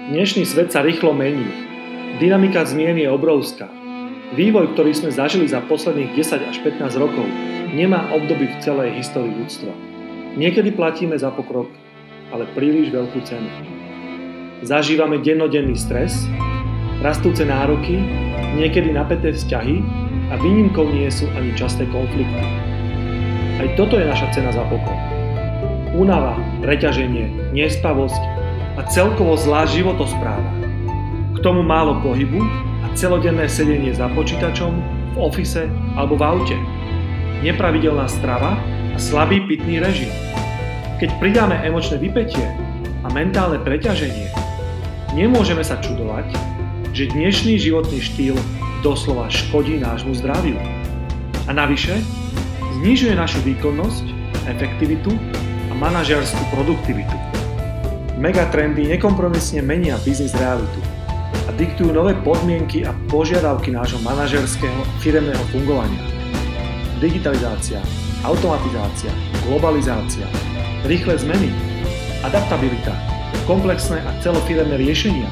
Dnešný svet sa rýchlo mení. Dynamika zmien je obrovská. Vývoj, ktorý sme zažili za posledných 10 až 15 rokov, nemá obdoby v celej histórii ľudstva. Niekedy platíme za pokrok, ale príliš veľkú cenu. Zažívame dennodenný stres, rastúce nároky, niekedy napäté vzťahy a výnimkou nie sú ani časté konflikty. Aj toto je naša cena za pokrok. Únava, preťaženie, nespavosť a celkovo zlá životospráva. K tomu málo pohybu a celodenné sedenie za počítačom, v ofise alebo v aute. Nepravidelná strava a slabý pitný režim. Keď pridáme emočné vypätie a mentálne preťaženie, nemôžeme sa čudovať, že dnešný životný štýl doslova škodí nášmu zdraviu. A navyše, znižuje našu výkonnosť, efektivitu a manažerskú produktivitu. Megatrendy nekompromisne menia biznis realitu a diktujú nové podmienky a požiadavky nášho manažerského firemného fungovania. Digitalizácia, automatizácia, globalizácia, rýchle zmeny, adaptabilita, komplexné a celofiremné riešenia,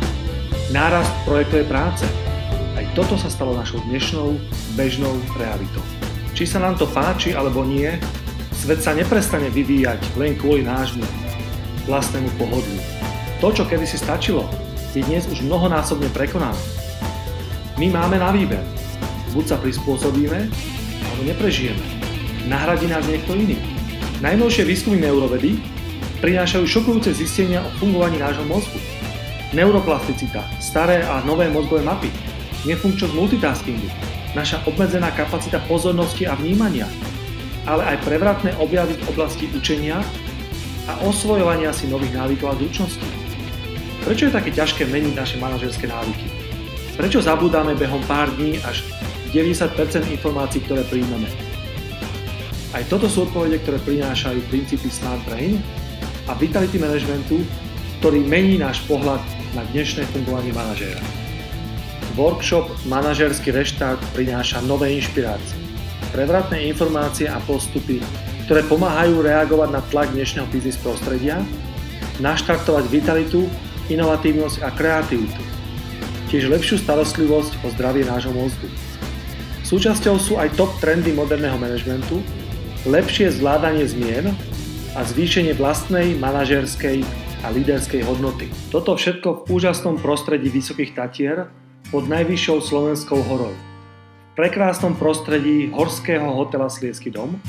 nárast projektovej práce. Aj toto sa stalo našou dnešnou bežnou realitou. Či sa nám to páči alebo nie, svet sa neprestane vyvíjať len kvôli nášmu vlastnému pohodliu. To, čo kedysi stačilo, je dnes už mnohonásobne prekonané. My máme na výber. Buď sa prispôsobíme, alebo neprežijeme. Nahradí nás niekto iný. Najnovšie výskumy neurovedy prinášajú šokujúce zistenia o fungovaní nášho mozgu. Neuroplasticita, staré a nové mozgové mapy, nefunkčnosť multitaskingu, naša obmedzená kapacita pozornosti a vnímania, ale aj prevratné objavy v oblasti učenia a osvojovania si nových návykov a zručností. Prečo je také ťažké meniť naše manažerské návyky? Prečo zabúdame behom pár dní až 90% informácií, ktoré príjmeme? Aj toto sú odpovede, ktoré prinášajú princípy Smart Brain a Vitality Managementu, ktorý mení náš pohľad na dnešné fungovanie manažéra. Workshop Manažerský reštart prináša nové inšpirácie, prevratné informácie a postupy, ktoré pomáhajú reagovať na tlak dnešného biznis prostredia, naštartovať vitalitu, inovatívnosť a kreativitu. Tiež lepšiu starostlivosť o zdravie nášho mozgu. Súčasťou sú aj top trendy moderného manažmentu, lepšie zvládanie zmien a zvýšenie vlastnej manažerskej a líderskej hodnoty. Toto všetko v úžasnom prostredí Vysokých Tatier pod najvyššou slovenskou horou. V prekrásnom prostredí horského hotela Sliedsky dom,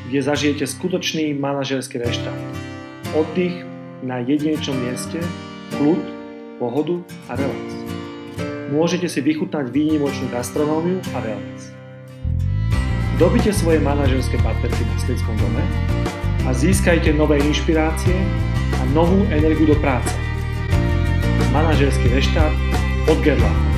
kde zažijete skutočný manažerský reštart. Oddych na jedinečnom mieste, kľud, pohodu a relax. Môžete si vychutnať výnimočnú gastronómiu a relax. Dobite svoje manažerské partnerky na Sliedskom dome a získajte nové inšpirácie a novú energiu do práce. Manažerský reštart od Gerlacha.